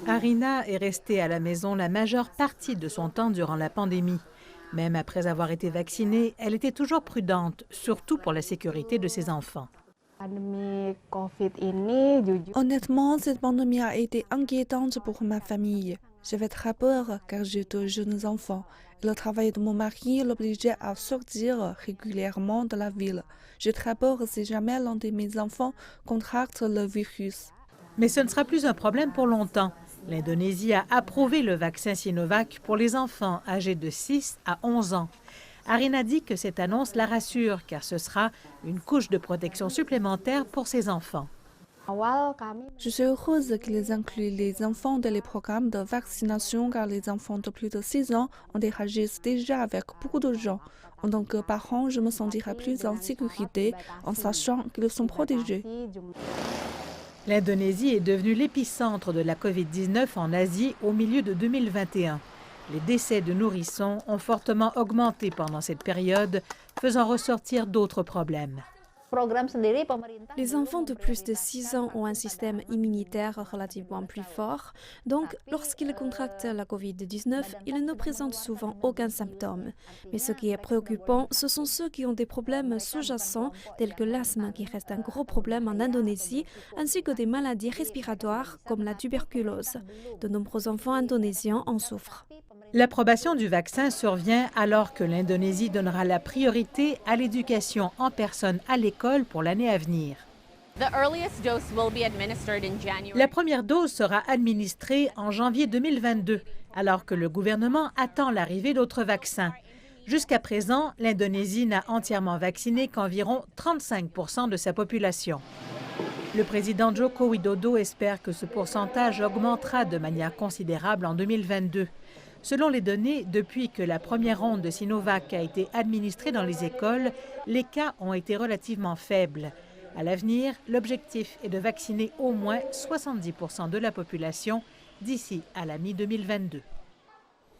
Arina est restée à la maison la majeure partie de son temps durant la pandémie. Même après avoir été vaccinée, elle était toujours prudente, surtout pour la sécurité de ses enfants. Honnêtement, cette pandémie a été inquiétante pour ma famille. J'avais très peur car j'ai deux jeunes enfants. Le travail de mon mari l'obligeait à sortir régulièrement de la ville. J'ai très peur si jamais l'un de mes enfants contracte le virus. Mais ce ne sera plus un problème pour longtemps. L'Indonésie a approuvé le vaccin Sinovac pour les enfants âgés de 6 à 11 ans. Arina dit que cette annonce la rassure car ce sera une couche de protection supplémentaire pour ses enfants. Je suis heureuse qu'ils incluent les enfants dans les programmes de vaccination car les enfants de plus de 6 ans interagissent déjà avec beaucoup de gens. En tant que parent, je me sentirai plus en sécurité en sachant qu'ils sont protégés. L'Indonésie est devenue l'épicentre de la COVID-19 en Asie au milieu de 2021. Les décès de nourrissons ont fortement augmenté pendant cette période, faisant ressortir d'autres problèmes. Les enfants de plus de 6 ans ont un système immunitaire relativement plus fort, donc lorsqu'ils contractent la COVID-19, ils ne présentent souvent aucun symptôme. Mais ce qui est préoccupant, ce sont ceux qui ont des problèmes sous-jacents, tels que l'asthme qui reste un gros problème en Indonésie, ainsi que des maladies respiratoires comme la tuberculose. De nombreux enfants indonésiens en souffrent. L'approbation du vaccin survient alors que l'Indonésie donnera la priorité à l'éducation en personne à l'école pour l'année à venir. La première dose sera administrée en janvier 2022, alors que le gouvernement attend l'arrivée d'autres vaccins. Jusqu'à présent, l'Indonésie n'a entièrement vacciné qu'environ 35% de sa population. Le président Joko Widodo espère que ce pourcentage augmentera de manière considérable en 2022. Selon les données, depuis que la première ronde de Sinovac a été administrée dans les écoles, les cas ont été relativement faibles. À l'avenir, l'objectif est de vacciner au moins 70% de la population d'ici à la mi-2022.